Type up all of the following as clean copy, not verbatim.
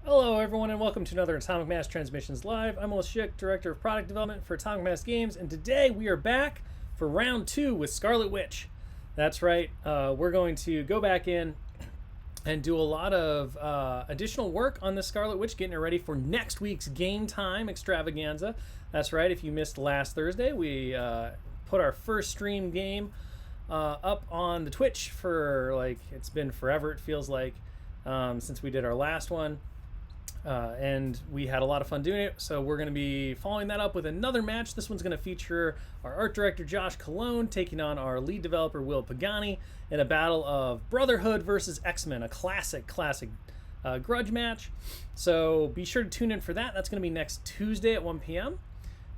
Hello everyone and welcome to another Atomic Mass Transmissions Live. I'm Will Schick, Director of Product Development for Atomic Mass Games, and today we are back for round 2 with Scarlet Witch. That's right, we're going to go back in and do a lot of additional work on the Scarlet Witch, getting her ready for next week's Game Time Extravaganza. That's right, if you missed last Thursday, we put our first stream game up on the Twitch for, it's been forever, it feels like, since we did our last one. And we had a lot of fun doing it, so we're going to be following that up with another match. This one's going to feature our art director Josh Colon taking on our lead developer Will Pagani in a battle of Brotherhood versus X-Men, a classic grudge match. So be sure to tune in for that. That's going to be next Tuesday at 1 p.m.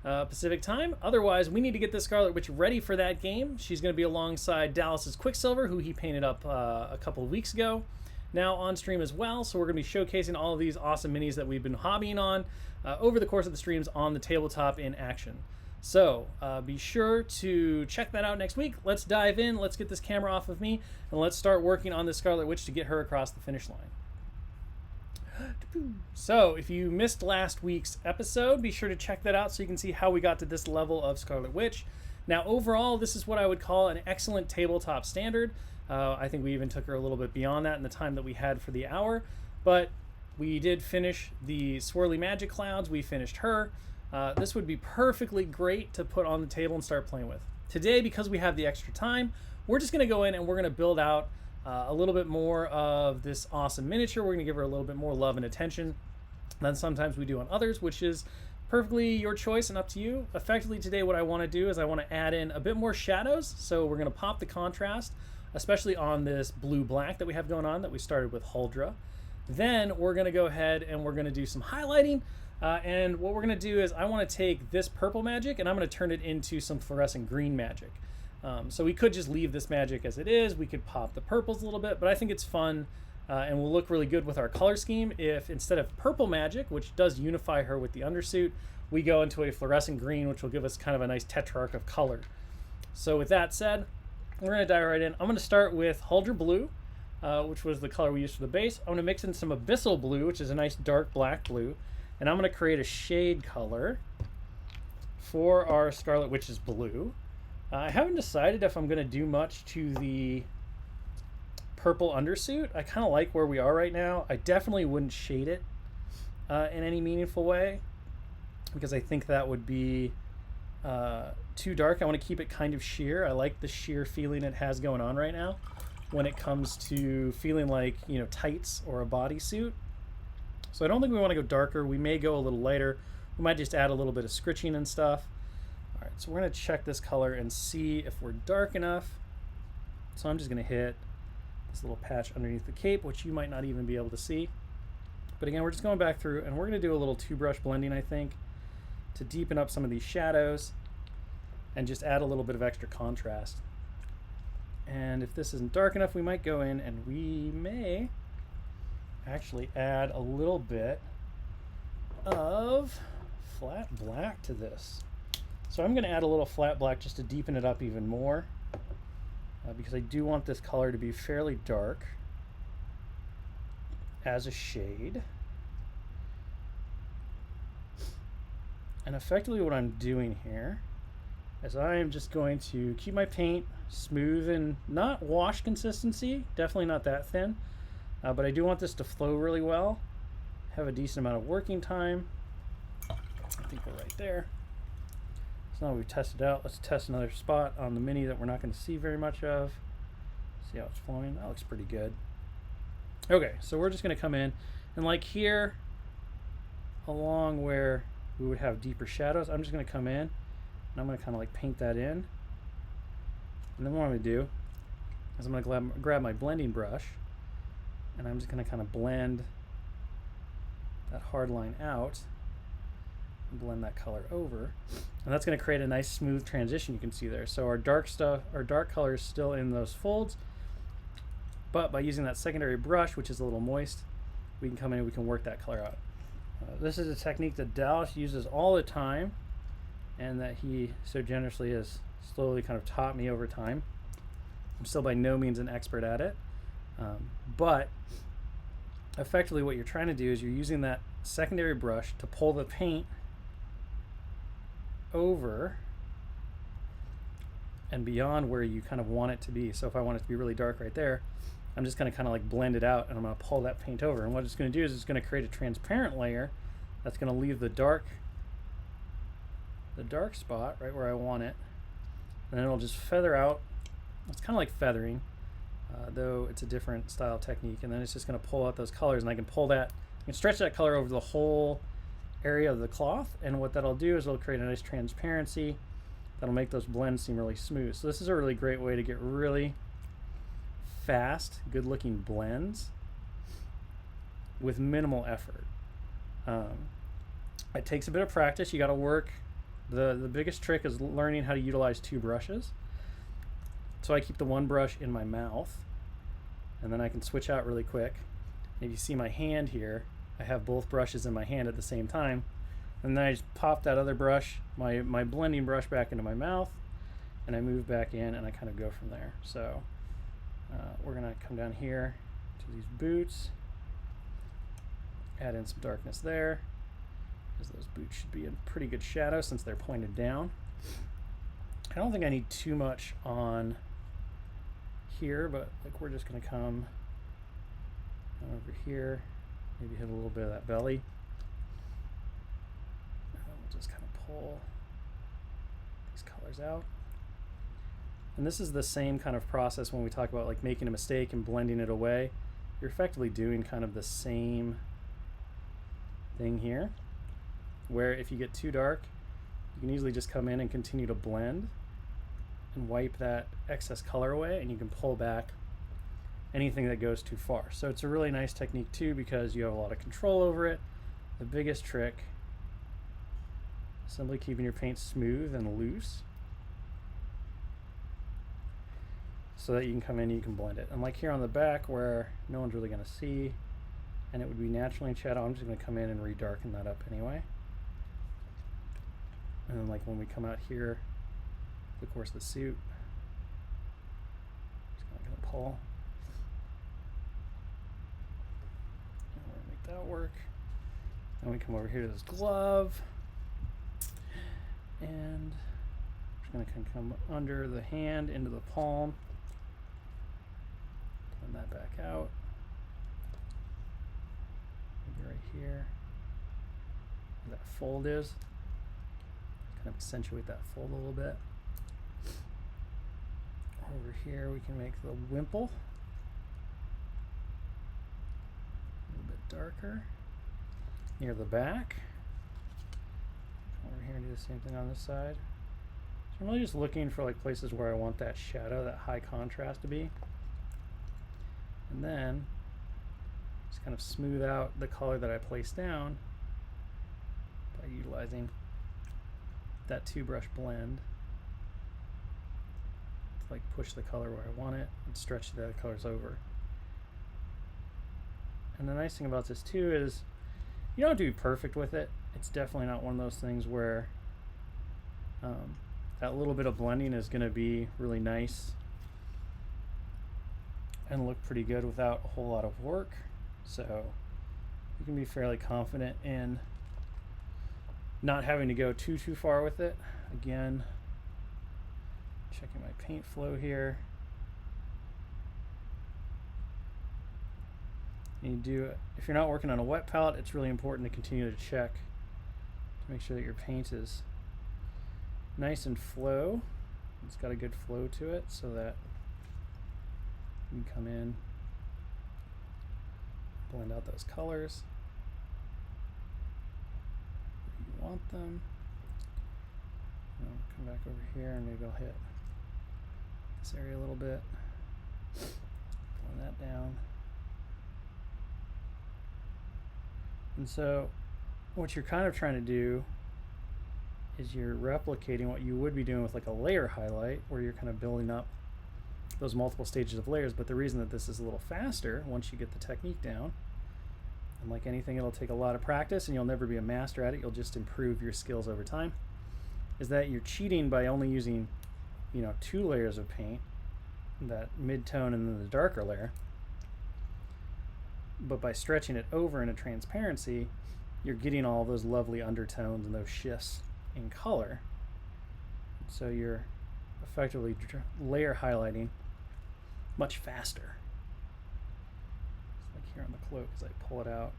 Pacific time. Otherwise, we need to get the Scarlet Witch ready for that game. She's going to be alongside Dallas's Quicksilver, who he painted up a couple of weeks ago, now on stream as well. So we're going to be showcasing all of these awesome minis that we've been hobbying on over the course of the streams on the tabletop in action. So be sure to check that out next week. Let's dive in, let's get this camera off of me, and let's start working on the Scarlet Witch to get her across the finish line. So if you missed last week's episode, be sure to check that out so you can see how we got to this level of Scarlet Witch. Now overall, this is what I would call an excellent tabletop standard. I think we even took her a little bit beyond that in the time that we had for the hour, but we did finish the swirly magic clouds. We finished her. This would be perfectly great to put on the table and start playing with. Today, because we have the extra time, we're just going to go in and we're going to build out a little bit more of this awesome miniature. We're going to give her a little bit more love and attention than sometimes we do on others, which is perfectly your choice and up to you. Effectively today, what I want to do is I want to add in a bit more shadows. So we're going to pop the contrast, especially on this blue-black that we have going on that we started with Huldra. Then we're going to go ahead and we're going to do some highlighting. And what we're going to do is I want to take this purple magic and I'm going to turn it into some fluorescent green magic. So we could just leave this magic as it is. We could pop the purples a little bit, but I think it's fun and will look really good with our color scheme if instead of purple magic, which does unify her with the undersuit, we go into a fluorescent green, which will give us kind of a nice tetrarch of color. So with that said, we're going to dive right in. I'm going to start with Huldra Blue, which was the color we used for the base. I'm going to mix in some Abyssal Blue, which is a nice dark black blue. And I'm going to create a shade color for our Scarlet Witch's blue. I haven't decided if I'm going to do much to the purple undersuit. I kind of like where we are right now. I definitely wouldn't shade it in any meaningful way because I think that would be too dark. I want to keep it kind of sheer. I like the sheer feeling it has going on right now when it comes to feeling like, you know, tights or a bodysuit. So I don't think we want to go darker. We may go a little lighter. We might just add a little bit of scritching and stuff. All right, so we're going to check this color and see if we're dark enough. So I'm just going to hit this little patch underneath the cape, which you might not even be able to see. But again, we're just going back through and we're going to do a little two-brush blending, I think, to deepen up some of these shadows and just add a little bit of extra contrast. And if this isn't dark enough, we might go in and we may actually add a little bit of flat black to this. So I'm going to add a little flat black just to deepen it up even more because I do want this color to be fairly dark as a shade. And effectively what I'm doing here is I am just going to keep my paint smooth and not wash consistency, definitely not that thin, but I do want this to flow really well, have a decent amount of working time. I think we're right there. So now we've tested out, let's test another spot on the mini that we're not going to see very much of. See how it's flowing? That looks pretty good. Okay, so we're just going to come in and like here along where we would have deeper shadows, I'm just going to come in and I'm going to kind of like paint that in. And then what I'm going to do is I'm going to grab my blending brush and I'm just going to kind of blend that hard line out and blend that color over. And that's going to create a nice smooth transition you can see there. So our dark stuff, our dark color is still in those folds, but by using that secondary brush, which is a little moist, we can come in and we can work that color out. This is a technique that Dallas uses all the time and that he so generously has slowly kind of taught me over time. I'm still by no means an expert at it, but effectively what you're trying to do is you're using that secondary brush to pull the paint over and beyond where you kind of want it to be. So if I want it to be really dark right there, I'm just going to kind of like blend it out, and I'm going to pull that paint over. And what it's going to do is it's going to create a transparent layer that's going to leave the dark spot right where I want it, and then it'll just feather out. It's kind of like feathering, though it's a different style technique. And then it's just going to pull out those colors, and I can pull that, I can stretch that color over the whole area of the cloth, and what that'll do is it'll create a nice transparency that'll make those blends seem really smooth. So this is a really great way to get really fast, good looking blends with minimal effort. It takes a bit of practice. You got to work. The biggest trick is learning how to utilize two brushes. So I keep the one brush in my mouth, and then I can switch out really quick. If you see my hand here, I have both brushes in my hand at the same time, and then I just pop that other brush, my blending brush, back into my mouth, and I move back in, and I kind of go from there. So we're gonna come down here to these boots, add in some darkness there, because those boots should be in pretty good shadow since they're pointed down. I don't think I need too much on here, but like we're just gonna come over here, maybe hit a little bit of that belly. And we'll just kind of pull these colors out. And this is the same kind of process when we talk about like making a mistake and blending it away. You're effectively doing kind of the same thing here, where if you get too dark, you can easily just come in and continue to blend and wipe that excess color away, and you can pull back anything that goes too far. So it's a really nice technique too, because you have a lot of control over it. The biggest trick, simply keeping your paint smooth and loose so that you can come in and you can blend it. And like here on the back where no one's really going to see and it would be naturally in shadow, I'm just going to come in and redarken that up anyway. And then like when we come out here, of course the suit, just going to pull. And we're going to make that work. Then we come over here to this glove, and just going to come under the hand into the palm. Blend that back out. Maybe right here, where that fold is. Kind of accentuate that fold a little bit. Over here we can make the wimple a little bit darker near the back. Over here and do the same thing on this side. So I'm really just looking for like places where I want that shadow, that high contrast to be. And then just kind of smooth out the color that I placed down by utilizing that two brush blend to like push the color where I want it and stretch the colors over. And the nice thing about this too is you don't have to be perfect with it. It's definitely not one of those things where that little bit of blending is going to be really nice and look pretty good without a whole lot of work. So you can be fairly confident in not having to go too far with it. Again, checking my paint flow here. And if you're not working on a wet palette, it's really important to continue to check to make sure that your paint is nice and flow. It's got a good flow to it so that you can come in, blend out those colors where you want them. And I'll come back over here and maybe I'll hit this area a little bit, blend that down. And so what you're kind of trying to do is you're replicating what you would be doing with like a layer highlight, where you're kind of building up those multiple stages of layers. But the reason that this is a little faster once you get the technique down, and like anything, it'll take a lot of practice and you'll never be a master at it, you'll just improve your skills over time, is that you're cheating by only using, you know, 2 layers of paint, that mid-tone and then the darker layer. but by stretching it over into transparency, you're getting all those lovely undertones and those shifts in color. So you're effectively layer highlighting much faster. It's like here on the cloak, as I pull it out,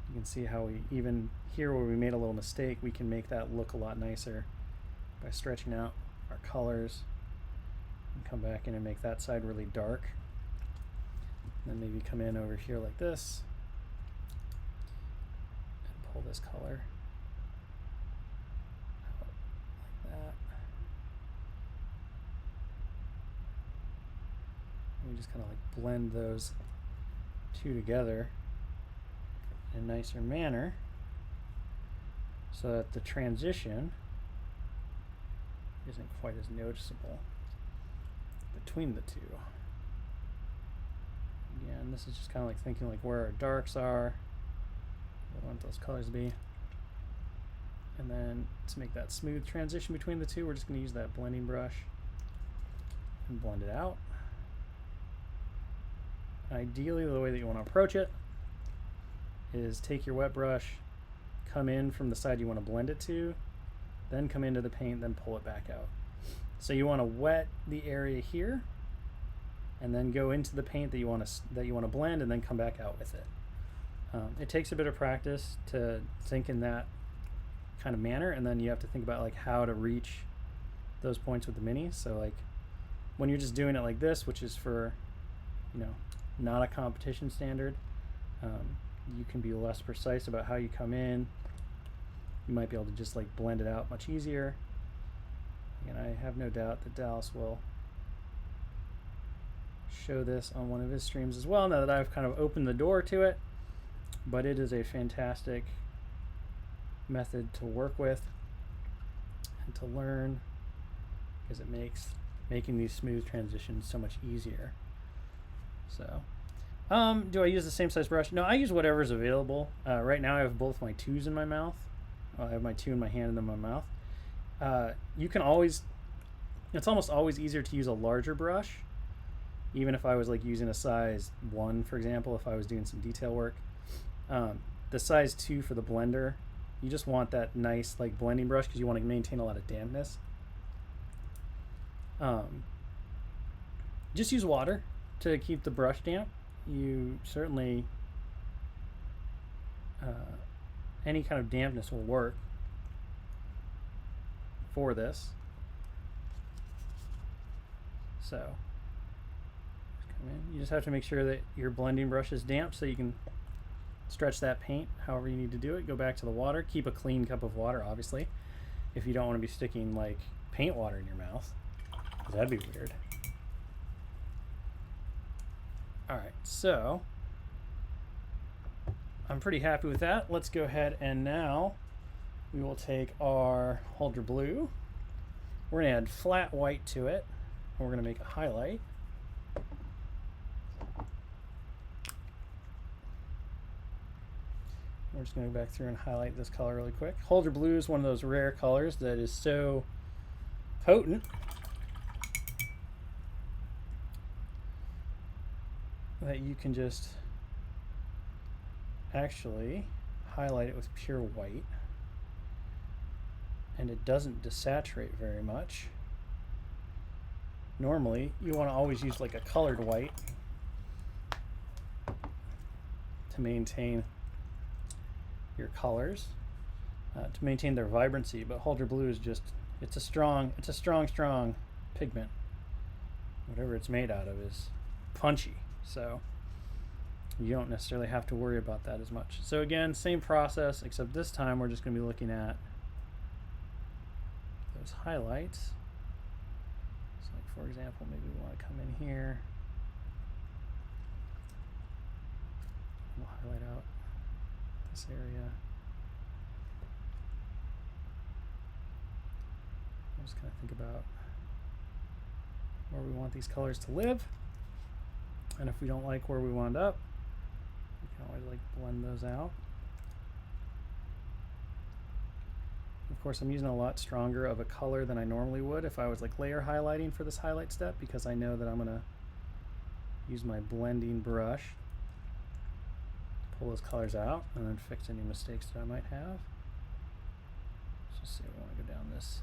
you can see how we, even here where we made a little mistake, we can make that look a lot nicer by stretching out our colors and come back in and make that side really dark. And then maybe come in over here like this and pull this color out like that. And we just kind of like blend those two together in a nicer manner so that the transition isn't quite as noticeable between the two. Again, this is just kind of like thinking like where our darks are, what I want those colors to be. And then to make that smooth transition between the two, we're just going to use that blending brush and blend it out. Ideally, the way that you want to approach it is take your wet brush, come in from the side you want to blend it to, then come into the paint, then pull it back out. So you want to wet the area here, and then go into the paint that you want to blend, and then come back out with it. It takes a bit of practice to think in that kind of manner, and then you have to think about like how to reach those points with the mini. So like when you're just doing it like this, which is for, you know, not a competition standard, you can be less precise about how you come in. You might be able to just like blend it out much easier. And I have no doubt that Dallas will show this on one of his streams as well, now that I've kind of opened the door to it. But it is a fantastic method to work with and to learn, because it makes making these smooth transitions so much easier. So do I use the same size brush? No, I use whatever's available. Right now I have both my 2s in my mouth. I have my 2 in my hand and then my mouth. You can always, it's almost always easier to use a larger brush, even if I was like using a size 1, for example, if I was doing some detail work. The size 2 for the blender, you just want that nice like blending brush because you want to maintain a lot of dampness. Just use water to keep the brush damp. You certainly, any kind of dampness will work for this. So come in. You just have to make sure that your blending brush is damp so you can stretch that paint however you need to do it. Go back to the water. Keep a clean cup of water, obviously, if you don't want to be sticking like paint water in your mouth, because that'd be weird. Alright, so I'm pretty happy with that. Let's go ahead and now we will take our Holder Blue. We're going to add flat white to it, and we're going to make a highlight. We're just going to go back through and highlight this color really quick. Holder Blue is one of those rare colors that is so potent that you can just actually highlight it with pure white, and it doesn't desaturate very much. Normally you want to always use like a colored white to maintain your colors, to maintain their vibrancy, but Holder Blue is just, it's a strong pigment. Whatever it's made out of is punchy, so you don't necessarily have to worry about that as much. So again, same process, except this time we're just going to be looking at those highlights. So like for example, maybe we want to come in here, we'll highlight out this area. We'll just kind of think about where we want these colors to live, and if we don't like where we wound up, we can always like blend those out. Of course, I'm using a lot stronger of a color than I normally would if I was like layer highlighting for this highlight step, because I know that I'm going to use my blending brush pull those colors out and then fix any mistakes that I might have. Let's just say we want to go down this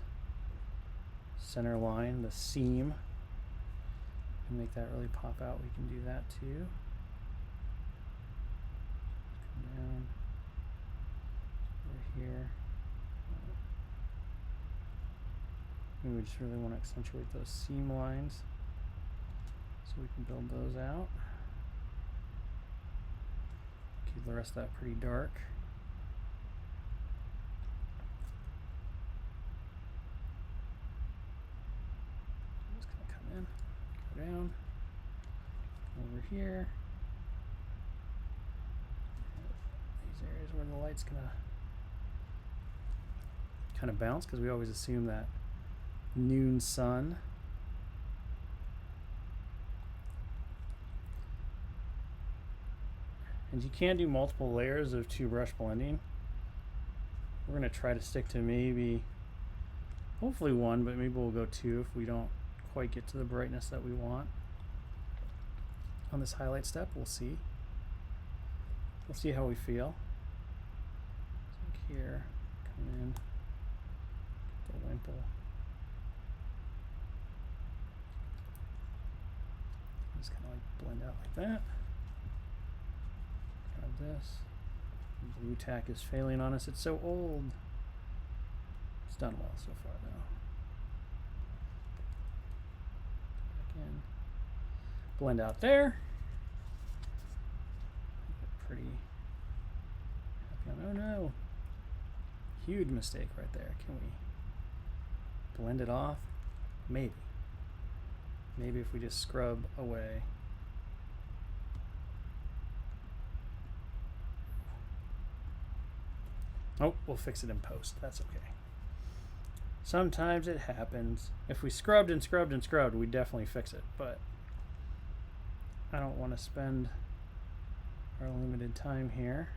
center line, the seam, and make that really pop out. We can do that too. Come down over here. And we just really want to accentuate those seam lines so we can build those out. Keep the rest of that pretty dark. Just kind of come in, go down, over here. These areas where the light's gonna kind of bounce, because we always assume that noon sun. And you can do multiple layers of 2-brush blending. We're going to try to stick to maybe, hopefully 1, but maybe we'll go 2 if we don't quite get to the brightness that we want. On this highlight step, we'll see. We'll see how we feel. So like here, come in, get the wimple. Just kind of like blend out like that. This blue tack is failing on us. It's so old. It's done well so far though. Back in. Blend out there. Pretty happy on. Oh no. Huge mistake right there. Can we blend it off? Maybe. Maybe if we just scrub away. Oh, we'll fix it in post. That's okay. Sometimes it happens. If we scrubbed and scrubbed and scrubbed, we'd definitely fix it. But I don't want to spend our limited time here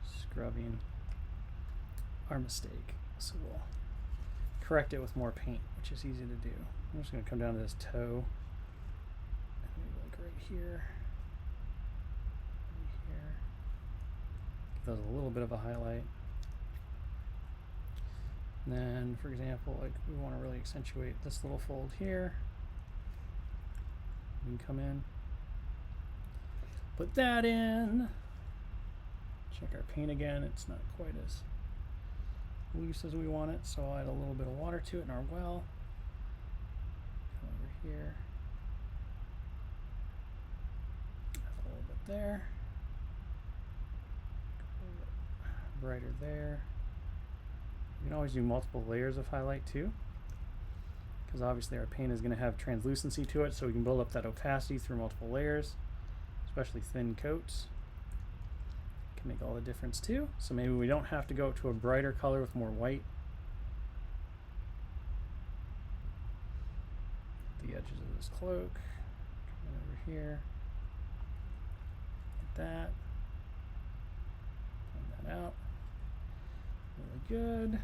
scrubbing our mistake. So we'll correct it with more paint, which is easy to do. I'm just going to come down to this toe. And maybe like right here. Those a little bit of a highlight. And then, for example, like we want to really accentuate this little fold here. We can come in, put that in. Check our paint again. It's not quite as loose as we want it, so I'll add a little bit of water to it in our well. Come over here. Add a little bit there. Brighter there. You can always do multiple layers of highlight too, because obviously our paint is going to have translucency to it, so we can build up that opacity through multiple layers, especially thin coats. Can make all the difference too. So maybe we don't have to go to a brighter color with more white. The edges of this cloak. Come over here. Like that. Blend that out. Really good.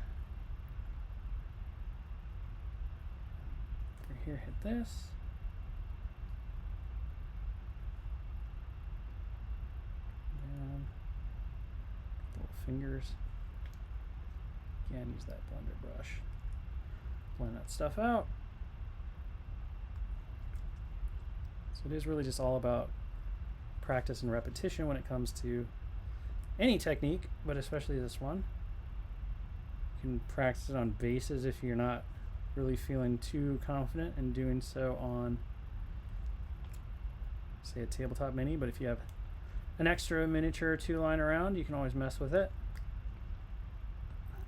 Over here, hit this. Down. Little fingers. Again, use that blender brush. Blend that stuff out. So it is really just all about practice and repetition when it comes to any technique, but especially this one. You can practice it on bases if you're not really feeling too confident in doing so on, say, a tabletop mini, but if you have an extra miniature or two lying around, you can always mess with it.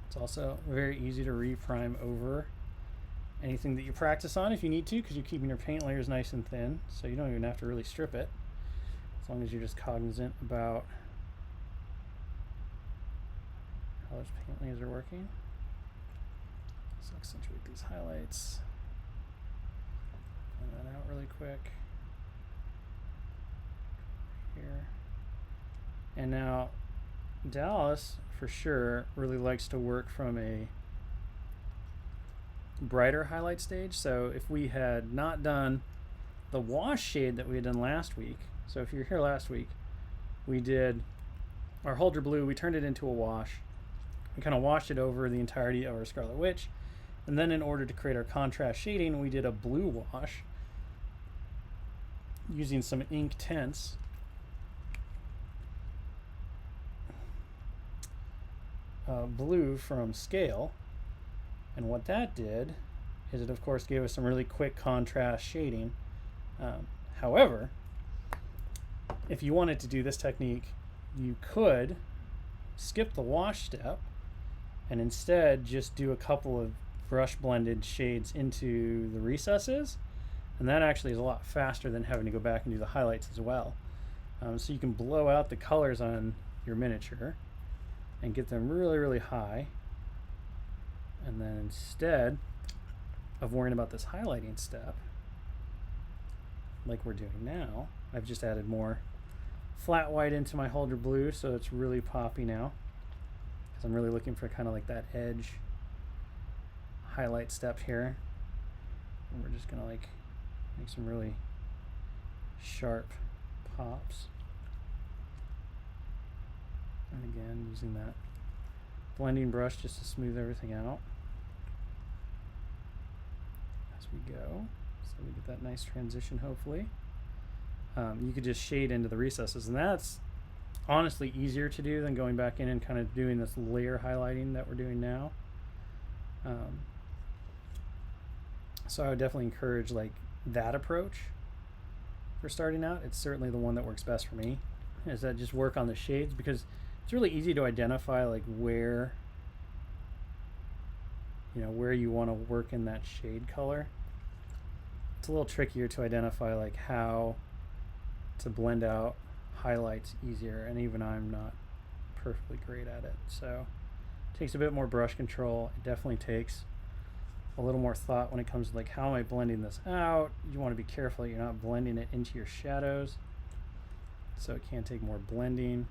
It's also very easy to reprime over anything that you practice on if you need to, because you're keeping your paint layers nice and thin, so you don't even have to really strip it, as long as you're just cognizant about how those paint layers are working. So accentuate these highlights. Blend that out really quick. Here. And now Dallas, for sure, really likes to work from a brighter highlight stage. So if we had not done the wash shade that we had done last week, so if you were here last week, we did our Holder Blue, we turned it into a wash. We kind of washed it over the entirety of our Scarlet Witch. And then in order to create our contrast shading, we did a blue wash using some ink tints. Blue from Scale. And what that did is it, of course, gave us some really quick contrast shading. However, if you wanted to do this technique, you could skip the wash step and instead just do a couple of brush blended shades into the recesses, and that actually is a lot faster than having to go back and do the highlights as well. So you can blow out the colors on your miniature and get them really, really high, and then instead of worrying about this highlighting step like we're doing now, I've just added more flat white into my Holder Blue, so it's really poppy now, because I'm really looking for kind of like that edge highlight step here. And we're just gonna like make some really sharp pops, and again using that blending brush just to smooth everything out as we go, so we get that nice transition. Hopefully you could just shade into the recesses, and that's honestly easier to do than going back in and kind of doing this layer highlighting that we're doing now. So I would definitely encourage like that approach for starting out. It's certainly the one that works best for me, is that just work on the shades, because it's really easy to identify like where you want to work in that shade color. It's a little trickier to identify like how to blend out highlights easier, and even I'm not perfectly great at it, so it takes a bit more brush control. It definitely takes a little more thought when it comes to like, how am I blending this out? You want to be careful that you're not blending it into your shadows, so it can take more blending,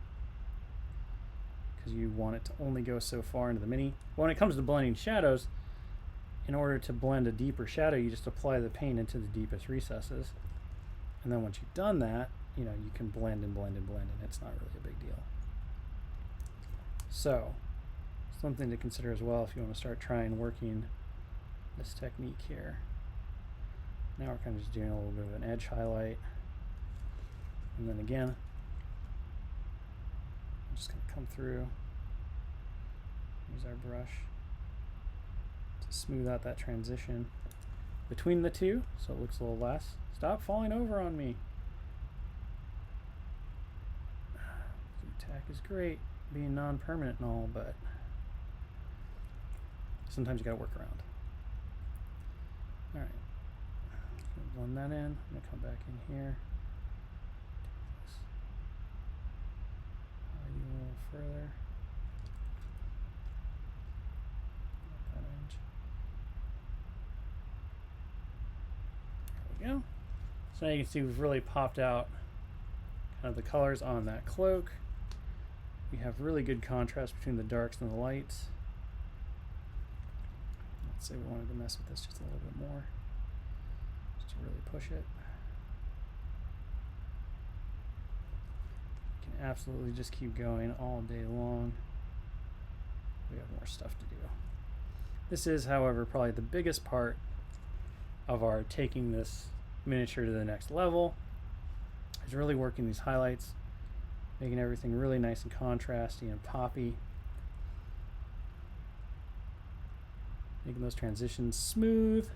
because you want it to only go so far into the mini. But when it comes to blending shadows, in order to blend a deeper shadow, you just apply the paint into the deepest recesses, and then once you've done that, you can blend and blend and blend, and it's not really a big deal. So something to consider as well if you want to start trying working this technique here. Now we're kind of just doing a little bit of an edge highlight, and then again I'm just going to come through, use our brush to smooth out that transition between the two so it looks a little less. Stop falling over on me. Tack is great being non-permanent and all, but sometimes you gotta work around. Alright, blend that in. I'm gonna come back in here, a little further, that edge. There we go. So now you can see we've really popped out kind of the colors on that cloak. We have really good contrast between the darks and the lights. Let's say we wanted to mess with this just a little bit more, just to really push it. We can absolutely just keep going all day long. We have more stuff to do. This is, however, probably the biggest part of our taking this miniature to the next level, is really working these highlights, making everything really nice and contrasty and poppy, making those transitions smooth.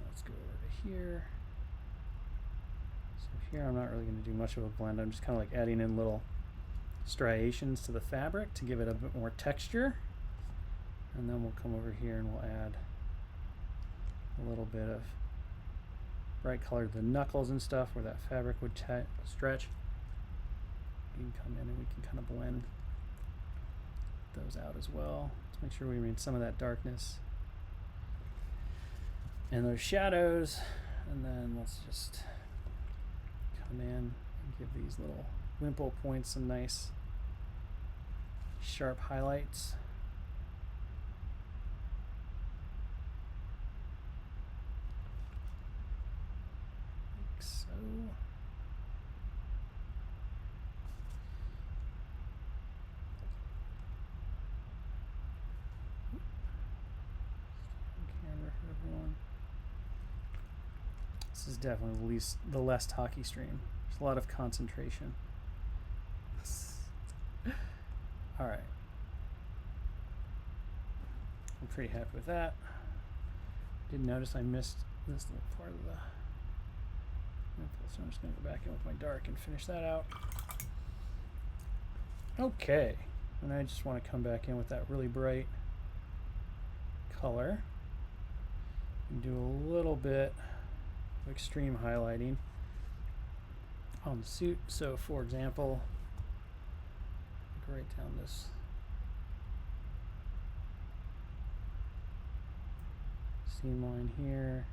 Let's go over to here. So here I'm not really going to do much of a blend. I'm just kind of like adding in little striations to the fabric to give it a bit more texture. And then we'll come over here and we'll add a little bit of bright color to the knuckles and stuff where that fabric would stretch. We can come in and we can kind of blend those out as well. Let's make sure we retain some of that darkness and those shadows, and then let's just come in and give these little wimple points some nice sharp highlights. This is definitely the less talky stream. There's a lot of concentration. All right. I'm pretty happy with that. Did notice I missed this little part of the nipple, so I'm just going to go back in with my dark and finish that out. Okay, and I just want to come back in with that really bright color and do a little bit of extreme highlighting on the suit. So for example, right down this seam line here,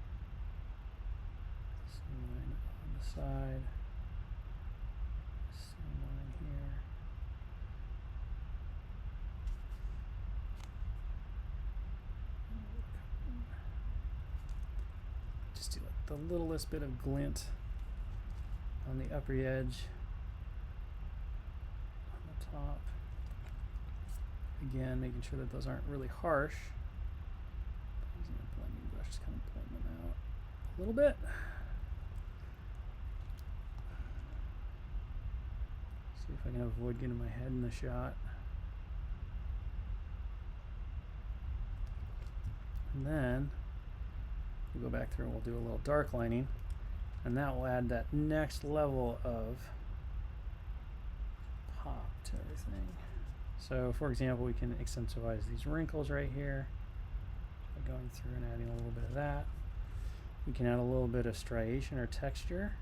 seam line on the side, seam line here. Just do like the littlest bit of glint on the upper edge, on the top. Again, making sure that those aren't really harsh. Using a blending brush, just kind of blend them out a little bit. See if I can avoid getting my head in the shot. And then we'll go back through and we'll do a little dark lining, and that will add that next level of pop to everything. So for example, we can accentuate these wrinkles right here by going through and adding a little bit of that. We can add a little bit of striation or texture.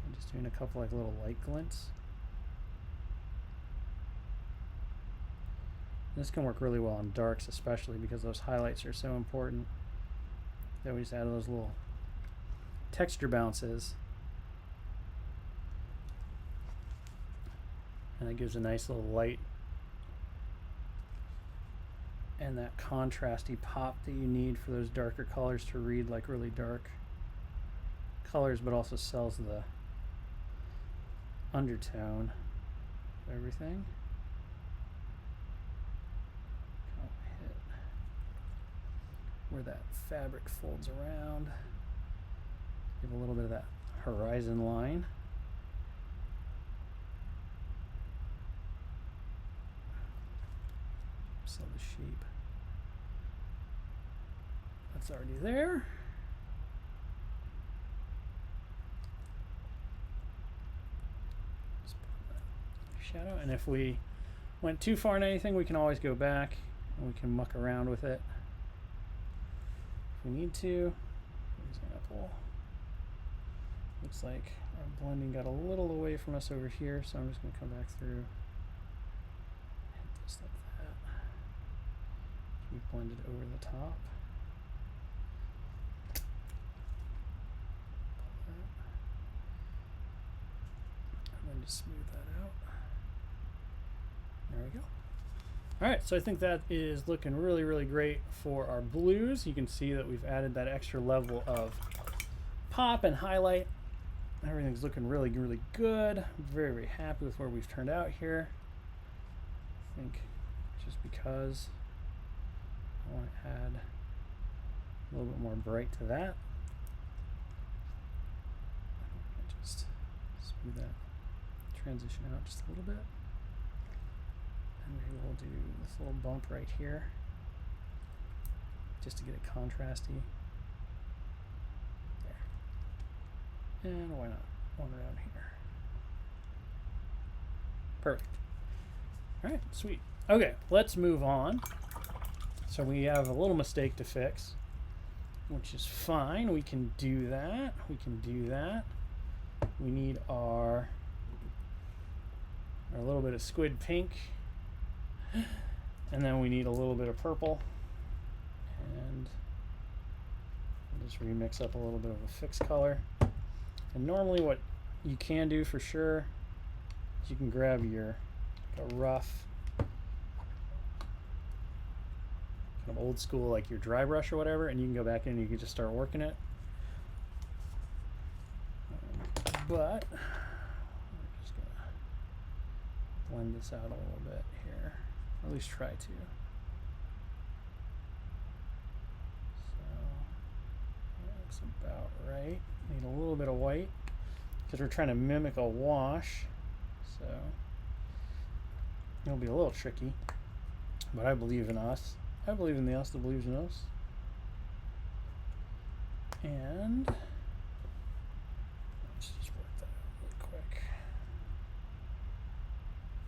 I'm just doing a couple like little light glints. This can work really well on darks, especially because those highlights are so important. Then we just add those little texture bounces, and it gives a nice little light and that contrasty pop that you need for those darker colors to read like really dark colors, but also sells the undertone of everything. Where that fabric folds around, give a little bit of that horizon line. So the shape that's already there. Just put that shadow, and if we went too far in anything, we can always go back and we can muck around with it. We need to. For example, looks like our blending got a little away from us over here, so I'm just going to come back through, hit this like that. We blended over the top. And then just smooth that out. There we go. All right, so I think that is looking really, really great for our blues. You can see that we've added that extra level of pop and highlight. Everything's looking really, really good. I'm very, very happy with where we've turned out here. I think just because I want to add a little bit more bright to that. Just smooth that transition out just a little bit. And maybe we'll do this little bump right here just to get it contrasty. There. And why not one around here? Perfect. All right, sweet. Okay, let's move on. So we have a little mistake to fix, which is fine. We can do that. We can do that. We need our little bit of squid pink. And then we need a little bit of purple, and we'll just remix up a little bit of a fixed color. And normally what you can do for sure is you can grab your rough, kind of old school, like your dry brush or whatever, and you can go back in and you can just start working it. But we're just gonna blend this out a little bit here. At least try to. So Looks about right. Need a little bit of white because we're trying to mimic a wash, so it'll be a little tricky, but I believe in us. I believe in the us that believes in us. And let's just work that out really quick.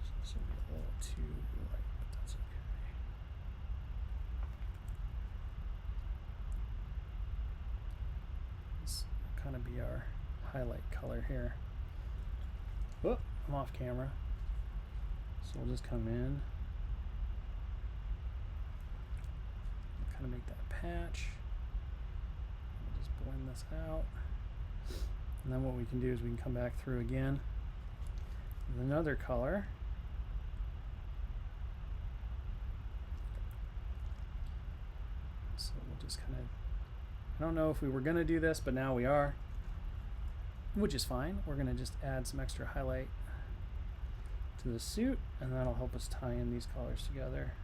So this will be a little too light, but that's okay. This will kind of be our highlight color here. Whoop, I'm off camera. So we'll just come in. Kind of make that patch. We'll just blend this out. And then what we can do is we can come back through again with another color. So we'll just kind of, I don't know if we were going to do this, but now we are, which is fine. We're going to just add some extra highlight to the suit, and that'll help us tie in these colors together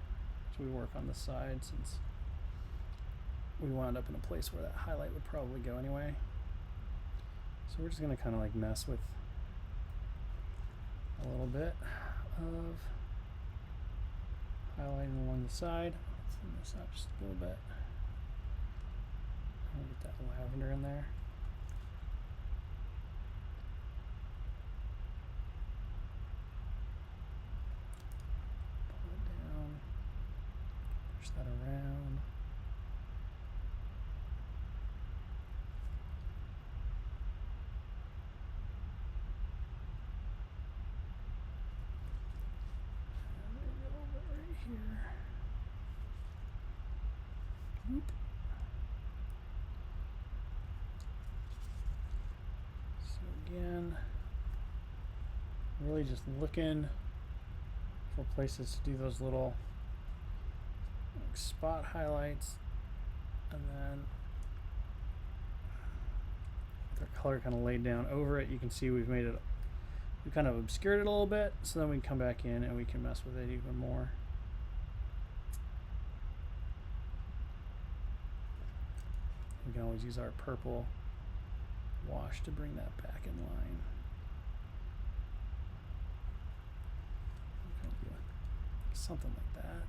as we work on the side, since we wound up in a place where that highlight would probably go anyway. So we're just going to kind of like mess with a little bit of highlighting along the side. Let's thin this out just a little bit. I'll get that lavender in there. Pull it down. Push that around. Oop. So again, really just looking for places to do those little like spot highlights, and then with our color kind of laid down over it, you can see we've made it, we kind of obscured it a little bit, so then we can come back in and we can mess with it even more. We can always use our purple wash to bring that back in line. Something like that.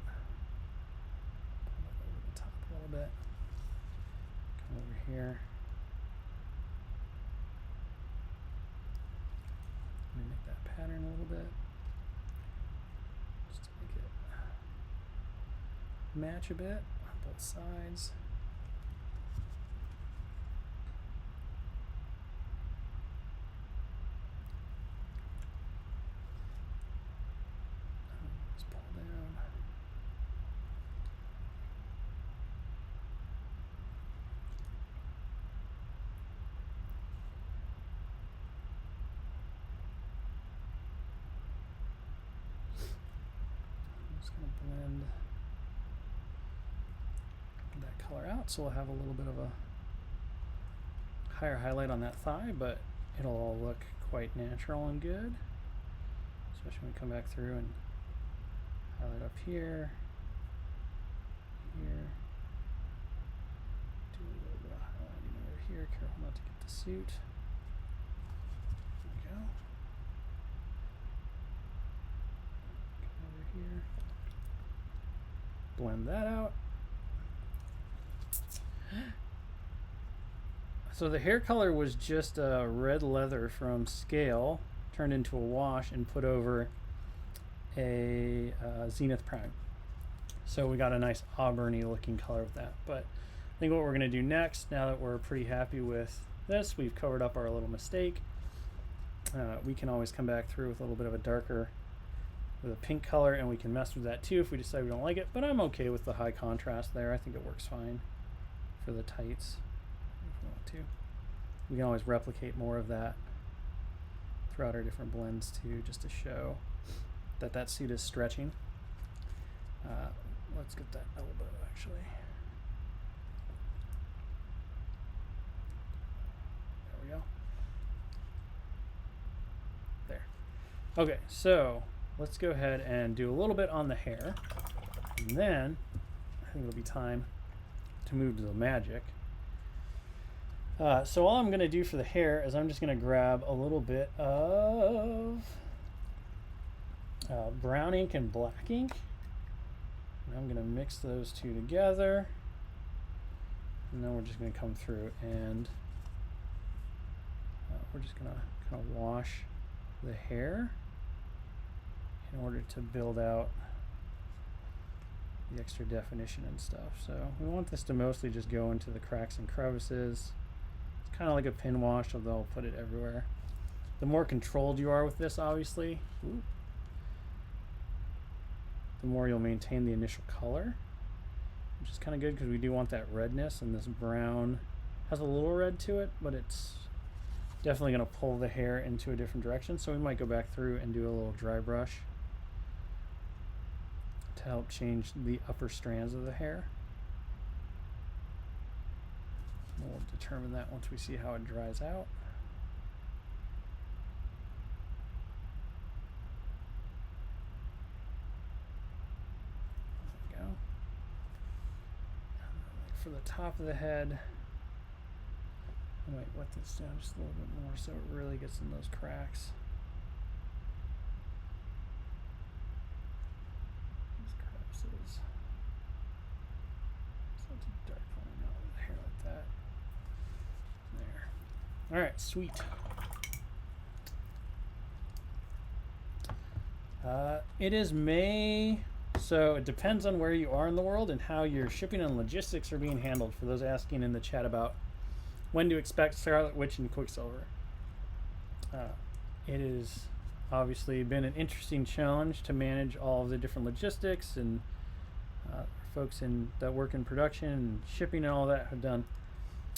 Pull it over the top a little bit. Come over here. Mimic that pattern a little bit. Just to make it match a bit on both sides. Blend that color out, so we'll have a little bit of a higher highlight on that thigh, but it'll all look quite natural and good, especially when we come back through and highlight up here, here, do a little bit of highlighting over here, careful not to get the suit. There we go. Come over here. Blend that out. So the hair color was just red leather from Scale turned into a wash and put over a Zenith Prime. So we got a nice auburny looking color with that. But I think what we're going to do next, now that we're pretty happy with this, we've covered up our little mistake. We can always come back through with a little bit of a darker, with a pink color, and we can mess with that too if we decide we don't like it, but I'm okay with the high contrast there. I think it works fine for the tights if we want to. We can always replicate more of that throughout our different blends too, just to show that that suit is stretching. Let's get that elbow actually. There we go. There. Okay, so let's go ahead and do a little bit on the hair, and then I think it'll be time to move to the magic. So all I'm going to do for the hair is I'm just going to grab a little bit of brown ink and black ink. And I'm going to mix those two together. And then we're just going to come through and we're just going to kind of wash the hair in order to build out the extra definition and stuff. So we want this to mostly just go into the cracks and crevices. It's kind of like a pin wash, although I'll put it everywhere. The more controlled you are with this, obviously, the more you'll maintain the initial color, which is kind of good because we do want that redness, and this brown has a little red to it, but it's definitely going to pull the hair into a different direction. So we might go back through and do a little dry brush to help change the upper strands of the hair. We'll determine that once we see how it dries out. There we go. For the top of the head, I might wet this down just a little bit more so it really gets in those cracks. These crevices. So it's a dark line out with the hair like that. There. Alright, sweet. It is May, so it depends on where you are in the world and how your shipping and logistics are being handled, for those asking in the chat about when to expect Scarlet Witch and Quicksilver. It has obviously been an interesting challenge to manage all of the different logistics, and folks that work in production and shipping and all that have done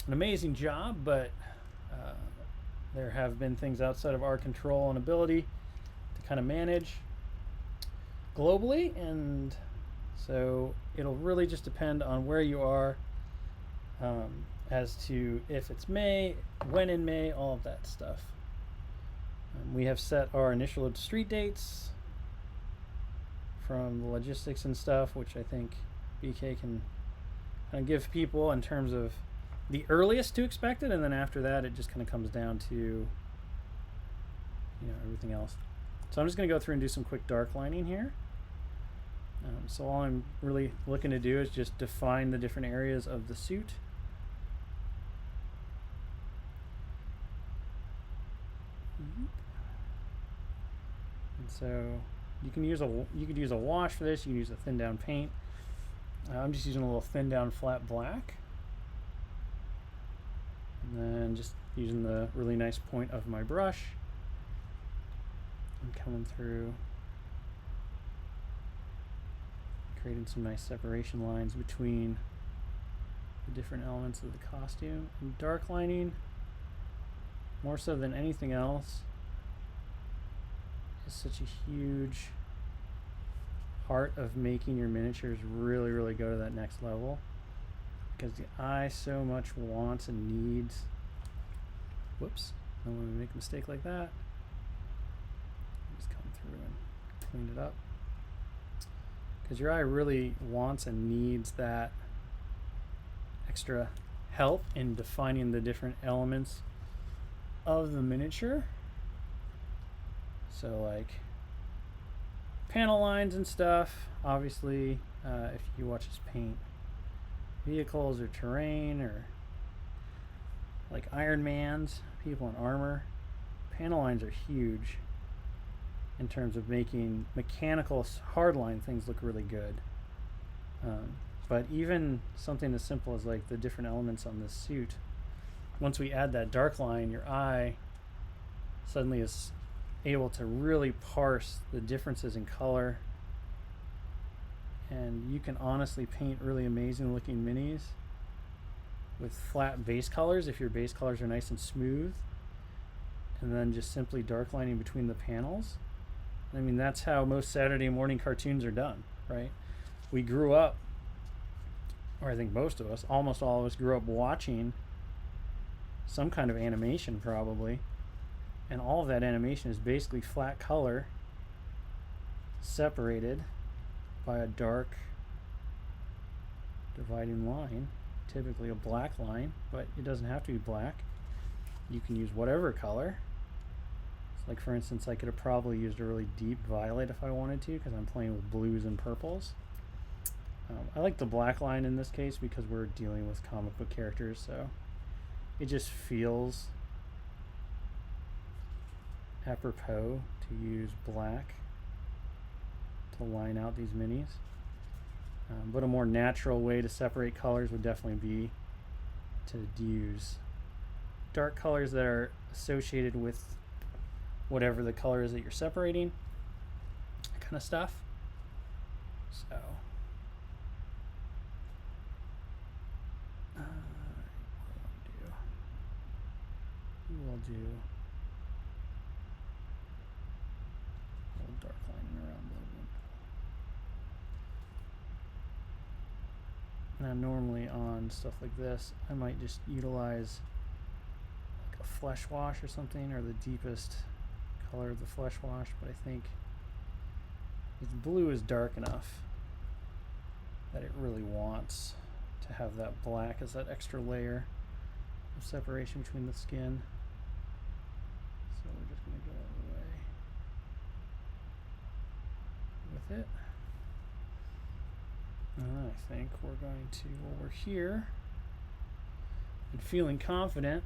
an amazing job, but there have been things outside of our control and ability to kind of manage globally, and so it'll really just depend on where you are as to if it's May, when in May, all of that stuff. We have set our initial street dates from the logistics and stuff, which I think BK can kind of give people in terms of the earliest to expect it, and then after that it just kind of comes down to everything else. So I'm just going to go through and do some quick dark lining here. So all I'm really looking to do is just define the different areas of the suit. And so you could use a wash for this. You can use a thin down paint. I'm just using a little thin down flat black, and then just using the really nice point of my brush and coming through, creating some nice separation lines between the different elements of the costume. And dark lining, more so than anything else, is such a huge part of making your miniatures really, really go to that next level, because the eye so much wants and needs, whoops, I don't want to make a mistake like that. Just come through and clean it up, because your eye really wants and needs that extra help in defining the different elements of the miniature. So like panel lines and stuff, obviously, if you watch us paint vehicles or terrain, or like Iron Man's, people in armor, panel lines are huge in terms of making mechanical hardline things look really good. But even something as simple as like the different elements on this suit, once we add that dark line, your eye suddenly is able to really parse the differences in color, and you can honestly paint really amazing looking minis with flat base colors if your base colors are nice and smooth, and then just simply dark lining between the panels. I mean, that's how most Saturday morning cartoons are done, right? We grew up, or I think most of us, almost all of us grew up watching some kind of animation probably, and all of that animation is basically flat color separated by a dark dividing line. typically a black line, but it doesn't have to be black. You can use whatever color. So like for instance, I could have probably used a really deep violet if I wanted to, because I'm playing with blues and purples. I like the black line in this case because we're dealing with comic book characters, so it just feels apropos to use black to line out these minis. But a more natural way to separate colors would definitely be to use dark colors that are associated with whatever the color is that you're separating, that kind of stuff. So we'll do a little dark lining around the wound. Now normally on stuff like this, I might just utilize like a flesh wash or something, or the deepest color of the flesh wash, but I think this blue is dark enough that it really wants to have that black as that extra layer of separation between the skin. So we're just going to go all the way with it. And I think we're going to, while we're here and feeling confident,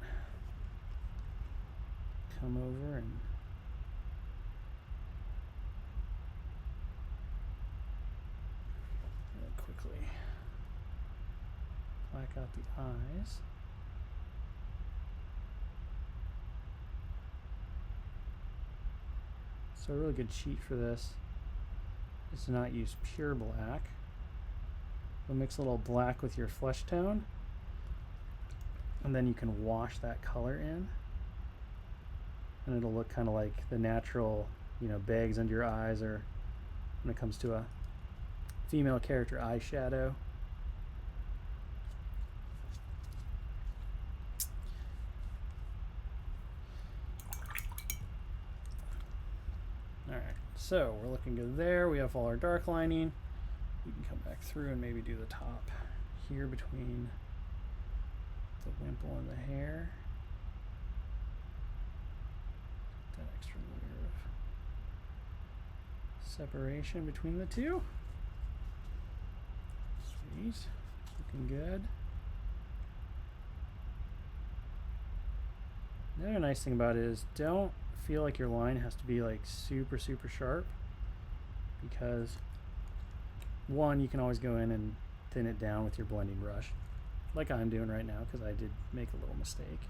come over and quickly black out the eyes. So a really good cheat for this is to not use pure black, but mix a little black with your flesh tone, and then you can wash that color in, and it'll look kind of like the natural, bags under your eyes, or when it comes to a female character, eyeshadow. Alright, so we're looking good there. We have all our dark lining. We can come back through and maybe do the top here between the wimple and the hair. That extra layer of separation between the two. Sweet, looking good. The other nice thing about it is don't feel like your line has to be like super sharp, because one, you can always go in and thin it down with your blending brush, like I'm doing right now, because I did make a little mistake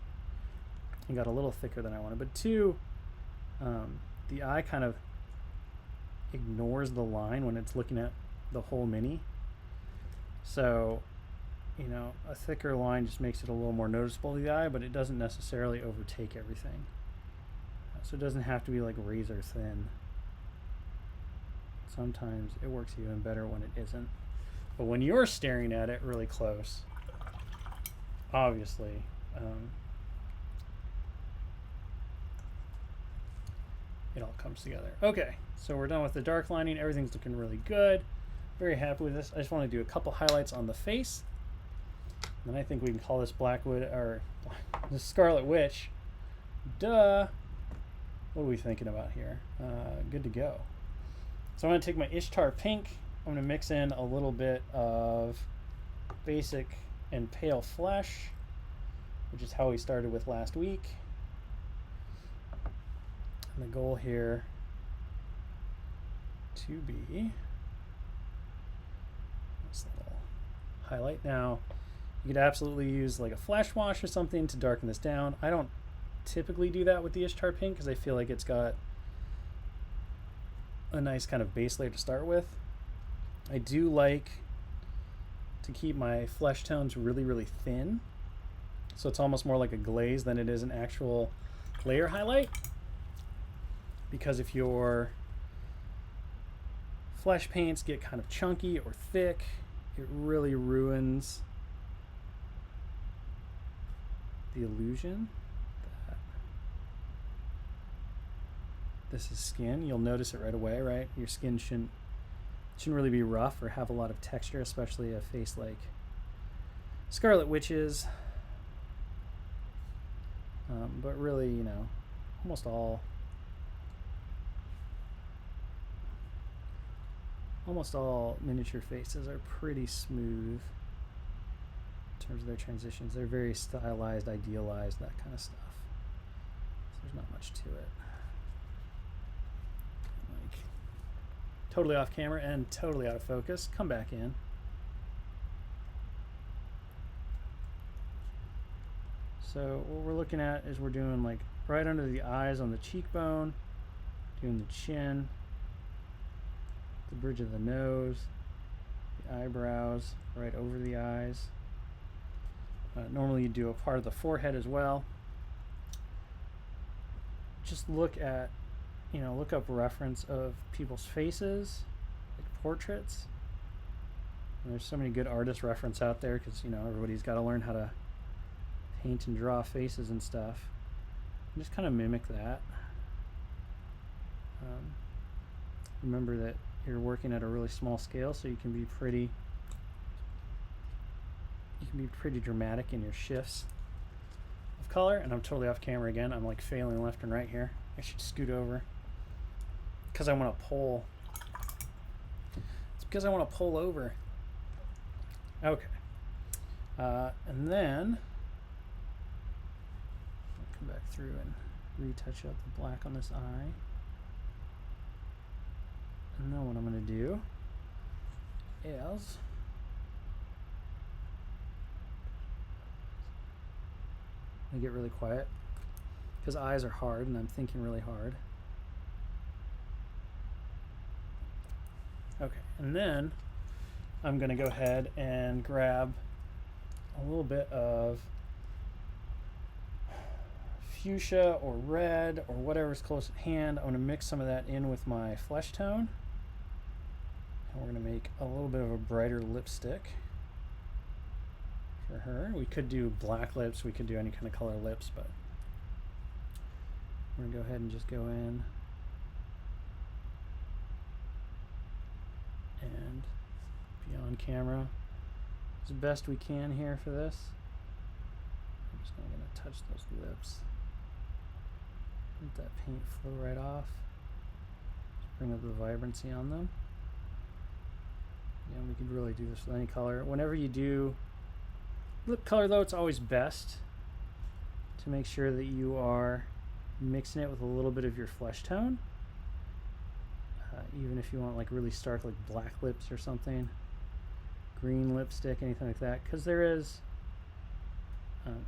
and got a little thicker than I wanted. But two, the eye kind of ignores the line when it's looking at the whole mini. So, a thicker line just makes it a little more noticeable to the eye, but it doesn't necessarily overtake everything. So it doesn't have to be like razor thin. Sometimes it works even better when it isn't. But when you're staring at it really close, obviously, it all comes together. Okay, so we're done with the dark lining. Everything's looking really good. Very happy with this. I just want to do a couple highlights on the face. And I think we can call this Blackwood, or the Scarlet Witch. Duh. What are we thinking about here? Good to go. So I'm going to take my Ishtar Pink. I'm going to mix in a little bit of Basic and Pale Flesh, which is how we started with last week. And the goal here to be this little highlight. Now, you could absolutely use like a flash wash or something to darken this down. I don't typically do that with the Ishtar Pink because I feel like it's got a nice kind of base layer to start with. I do like to keep my flesh tones really thin, so it's almost more like a glaze than it is an actual layer highlight, because if your flesh paints get kind of chunky or thick, it really ruins the illusion that this is skin. You'll notice it right away, right? Your skin shouldn't really be rough or have a lot of texture, especially a face like Scarlet Witches. But really, you know, almost all miniature faces are pretty smooth in terms of their transitions. They're very stylized, idealized, that kind of stuff. So there's not much to it. Like, totally off camera and totally out of focus. Come back in. So what we're looking at is we're doing like right under the eyes on the cheekbone, doing the chin, the bridge of the nose, the eyebrows, right over the eyes. Normally you do a part of the forehead as well. Just look at, you know, look up reference of people's faces, like portraits. And there's so many good artist reference out there because, you know, everybody's got to learn how to paint and draw faces and stuff. And just kind of mimic that. Remember that you're working at a really small scale, so you can be pretty dramatic in your shifts of color. And I'm totally off camera again. I'm like failing left and right here. I should scoot over because I want to pull. It's because I want to pull over. Okay. And then come back through and retouch up the black on this eye. And then what I'm going to do is I get really quiet because eyes are hard and I'm thinking really hard. Okay, and then I'm going to go ahead and grab a little bit of fuchsia or red or whatever's close at hand. I'm going to mix some of that in with my flesh tone. And we're going to make a little bit of a brighter lipstick for her. We could do black lips, we could do any kind of color lips, but we're going to go ahead and just go in and be on camera as best we can here for this. I'm just going to touch those lips. Let that paint flow right off. Just bring up the vibrancy on them. Yeah, we could really do this with any color. Whenever you do lip color though, it's always best to make sure that you are mixing it with a little bit of your flesh tone. Even if you want like really stark like black lips or something, green lipstick, anything like that, because there is,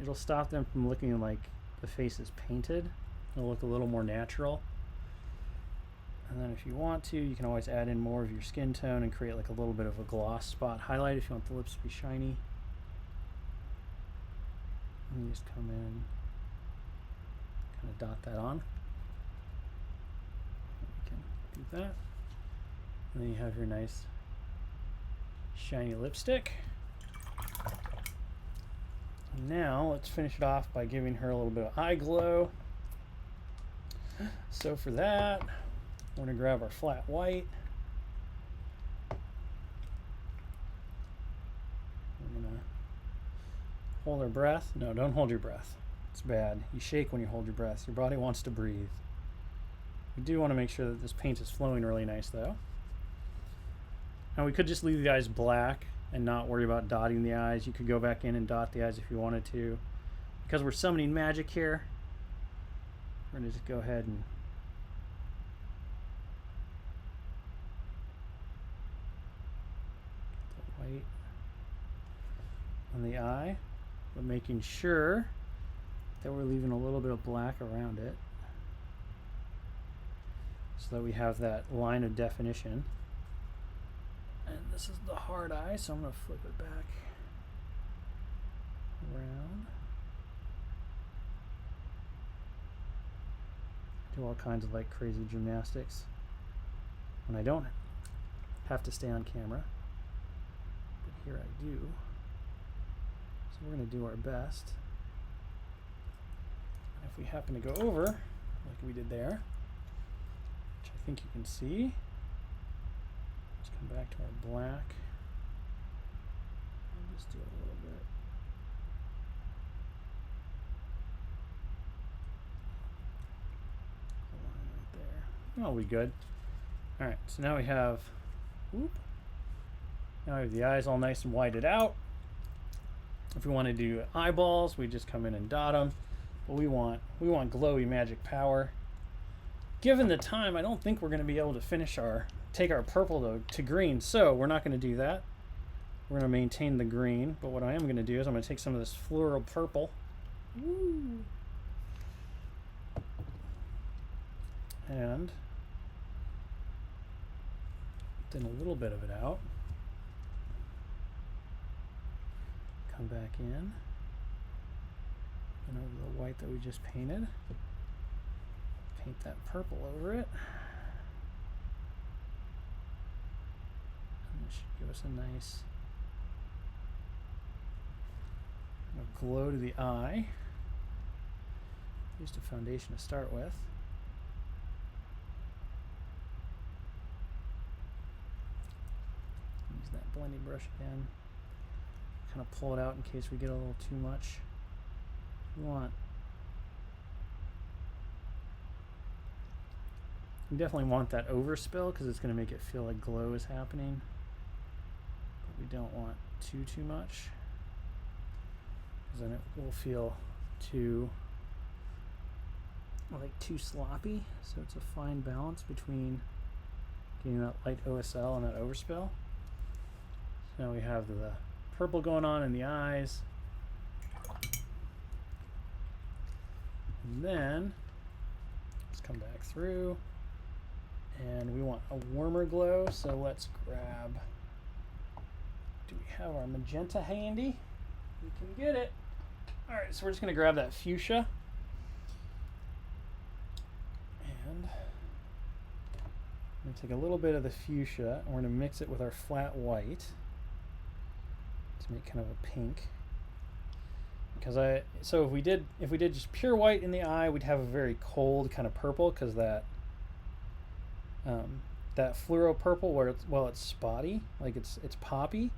it'll stop them from looking like the face is painted. It'll look a little more natural. And then if you want to, you can always add in more of your skin tone and create like a little bit of a gloss spot highlight if you want the lips to be shiny. And you just come in, kind of dot that on. You can do that. And then you have your nice shiny lipstick. And now let's finish it off by giving her a little bit of eye glow. So for that, we're going to grab our flat white. We're going to hold our breath. No, don't hold your breath. It's bad. You shake when you hold your breath. Your body wants to breathe. We do want to make sure that this paint is flowing really nice though. Now we could just leave the eyes black and not worry about dotting the eyes. You could go back in and dot the eyes if you wanted to. Because we're summoning magic here, we're going to just go ahead and get the white on the eye, but making sure that we're leaving a little bit of black around it so that we have that line of definition. And this is the hard eye, so I'm going to flip it back around. Do all kinds of like crazy gymnastics when I don't have to stay on camera, but here I do. So we're going to do our best. And if we happen to go over, like we did there, which I think you can see, let's come back to our black and just do a little bit that'll be good. All right, so now we have, whoop, now we have the eyes all nice and whited out. If we want to do eyeballs, we just come in and dot them. But we want glowy magic power. Given the time, I don't think we're going to be able to take our purple to green, so we're not going to do that. We're going to maintain the green, but what I am going to do is I'm going to take some of this floral purple. Woo. And thin a little bit of it out. Come back in. And over the white that we just painted. Paint that purple over it. And this should give us a nice glow to the eye. Used a foundation to start with. Use that blending brush again. Kind of pull it out in case we get a little too much. You definitely want that overspill because it's going to make it feel like glow is happening. But we don't want too much, because then it will feel too sloppy. So it's a fine balance between getting that light OSL and that overspill. So now we have the purple going on in the eyes. And then let's come back through, and we want a warmer glow, so let's grab, do we have our magenta handy? We can get it. All right, so we're just going to grab that fuchsia, and I'm going to take a little bit of the fuchsia and we're going to mix it with our flat white to make kind of a pink. So if we did just pure white in the eye, we'd have a very cold kind of purple, because that fluoro purple, while it's spotty, like it's poppy,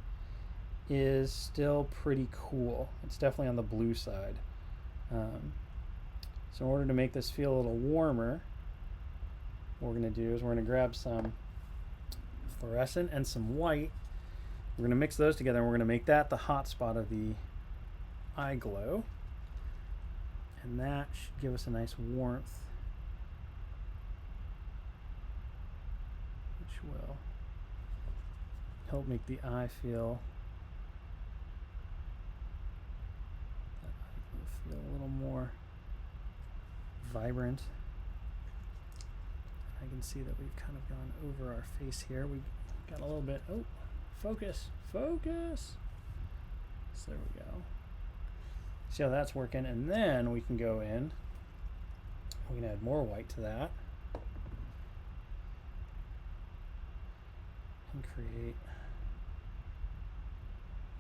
is still pretty cool. It's definitely on the blue side. So in order to make this feel a little warmer, what we're going to do is we're going to grab some fluorescent and some white. We're going to mix those together, and we're going to make that the hot spot of the eye glow, and that should give us a nice warmth, which will help make the eye feel a little more vibrant. I can see that we've kind of gone over our face here. We got a little bit, oh, focus. So there we go. See how that's working, and then we can go in. We can add more white to that and create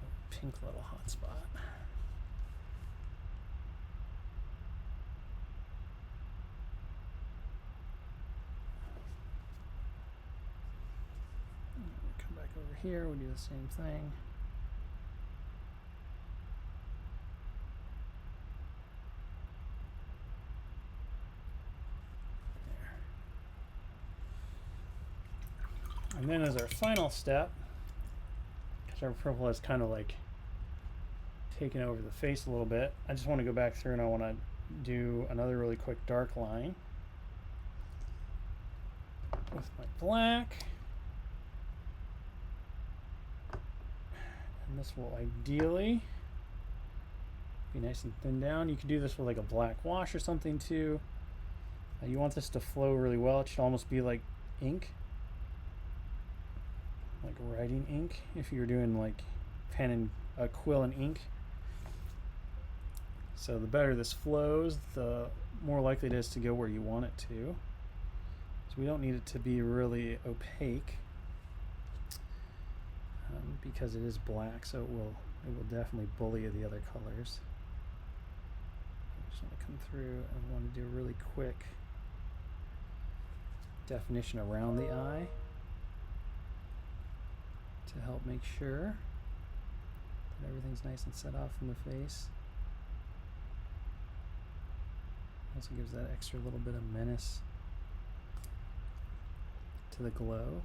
a pink little hot spot. Come back over here, we'll do the same thing. And then as our final step, because our purple has kind of like taken over the face a little bit, I just want to go back through and I want to do another really quick dark line with my black. And this will ideally be nice and thin down. You could do this with like a black wash or something too. You want this to flow really well. It should almost be like ink. Like writing ink, if you're doing like pen and quill and ink. So the better this flows, the more likely it is to go where you want it to. So we don't need it to be really opaque, because it is black, so it will definitely bully the other colors. I just want to come through and want to do a really quick definition around the eye, to help make sure that everything's nice and set off in the face. Also gives that extra little bit of menace to the glow.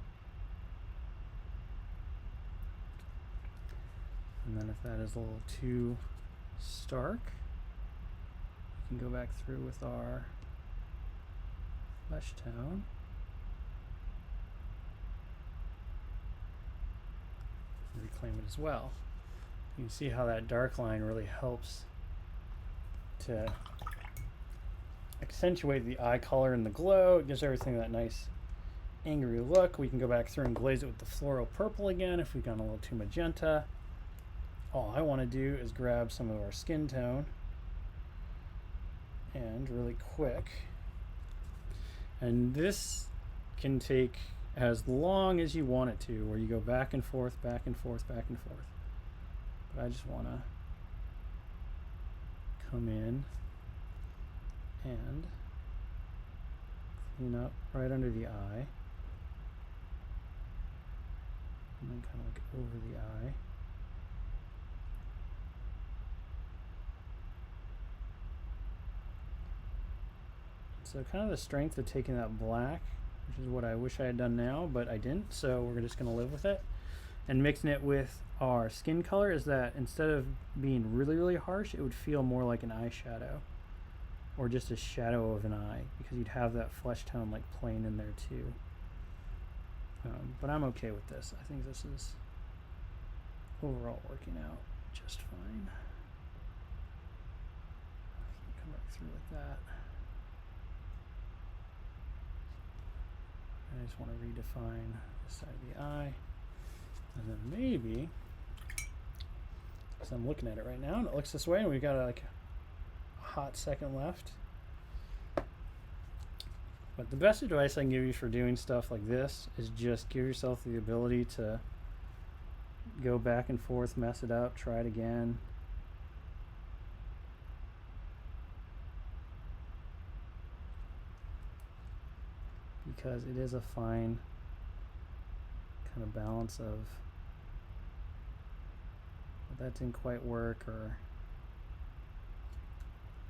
And then if that is a little too stark, we can go back through with our flesh tone. Reclaim it as well. You can see how that dark line really helps to accentuate the eye color and the glow. It gives everything that nice angry look. We can go back through and glaze it with the floral purple again if we've gone a little too magenta. All I want to do is grab some of our skin tone and really quick, and this can take as long as you want it to, where you go back and forth, back and forth, back and forth. But I just want to come in and clean up right under the eye, and then kind of like over the eye. So kind of the strength of taking that black, which is what I wish I had done now, but I didn't, so we're just going to live with it. And mixing it with our skin color is that instead of being really, really harsh, it would feel more like an eyeshadow, or just a shadow of an eye, because you'd have that flesh tone like playing in there too. But I'm okay with this. I think this is overall working out just fine. Come back through with that. I just want to redefine this side of the eye, and then maybe, because I'm looking at it right now and it looks this way, and we've got like a hot second left. But the best advice I can give you for doing stuff like this is just give yourself the ability to go back and forth, mess it up, try it again. Because it is a fine kind of balance of that didn't quite work, or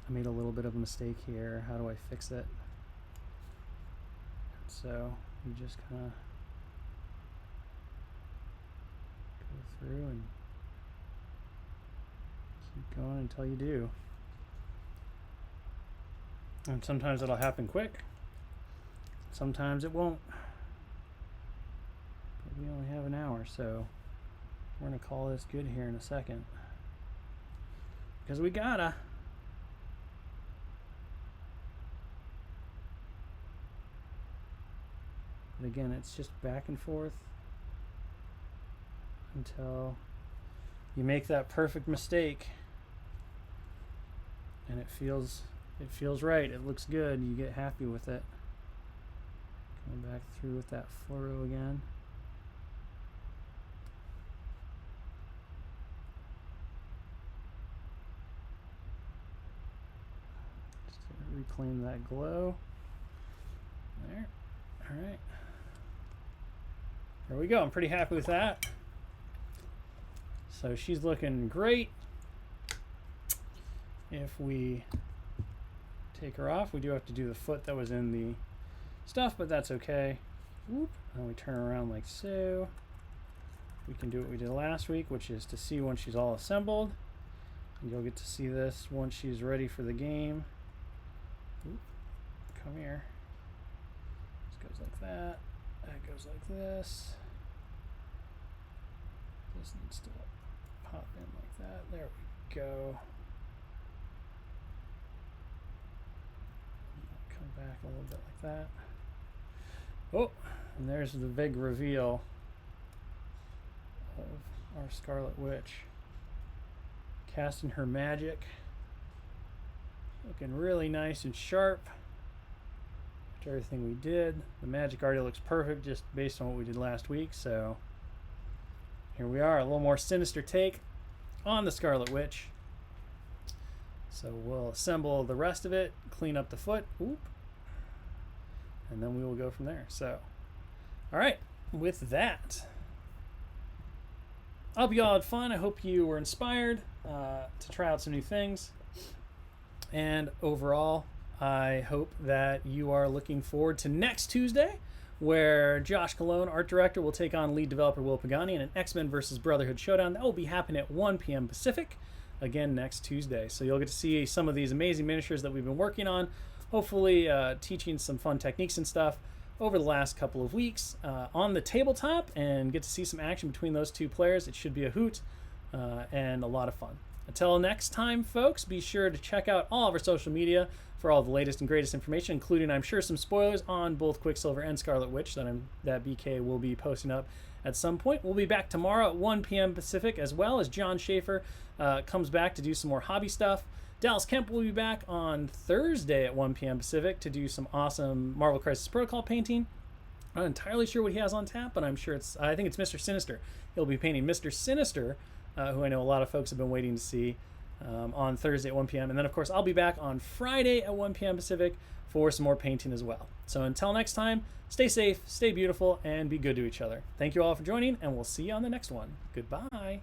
I made a little bit of a mistake here, how do I fix it? So you just kind of go through and keep going until you do. And sometimes it'll happen quick. Sometimes it won't. But we only have an hour, so we're going to call this good here in a second. Because we gotta. But again, it's just back and forth until you make that perfect mistake and it feels right, it looks good, you get happy with it. Going back through with that fluoro again. Just to reclaim that glow. There. Alright. There we go. I'm pretty happy with that. So she's looking great. If we take her off, we do have to do the foot that was in the stuff, but that's okay. Whoop. And we turn around like so. We can do what we did last week, which is to see when she's all assembled. And you'll get to see this once she's ready for the game. Whoop. Come here. This goes like that. That goes like this. This needs to pop in like that. There we go. Come back a little bit like that. Oh, and there's the big reveal of our Scarlet Witch. Casting her magic. Looking really nice and sharp. After everything we did. The magic already looks perfect just based on what we did last week, so here we are, a little more sinister take on the Scarlet Witch. So we'll assemble the rest of it, clean up the foot, whoop, and then we will go from there. So, all right, with that, I hope you all had fun. I hope you were inspired to try out some new things. And overall, I hope that you are looking forward to next Tuesday where Josh Colon, art director, will take on lead developer Will Pagani in an X-Men versus Brotherhood showdown. That will be happening at 1 p.m. Pacific, again next Tuesday. So you'll get to see some of these amazing miniatures that we've been working on, hopefully teaching some fun techniques and stuff over the last couple of weeks on the tabletop, and get to see some action between those two players. It should be a hoot and a lot of fun. Until next time, folks, be sure to check out all of our social media for all the latest and greatest information, including, I'm sure, some spoilers on both Quicksilver and Scarlet Witch that BK will be posting up at some point. We'll be back tomorrow at 1 p.m. Pacific, as well as John Schaefer comes back to do some more hobby stuff. Dallas Kemp will be back on Thursday at 1 p.m. Pacific to do some awesome Marvel Crisis Protocol painting. I'm not entirely sure what he has on tap, but I think it's Mr. Sinister. He'll be painting Mr. Sinister, who I know a lot of folks have been waiting to see, on Thursday at 1 p.m. And then, of course, I'll be back on Friday at 1 p.m. Pacific for some more painting as well. So until next time, stay safe, stay beautiful, and be good to each other. Thank you all for joining, and we'll see you on the next one. Goodbye.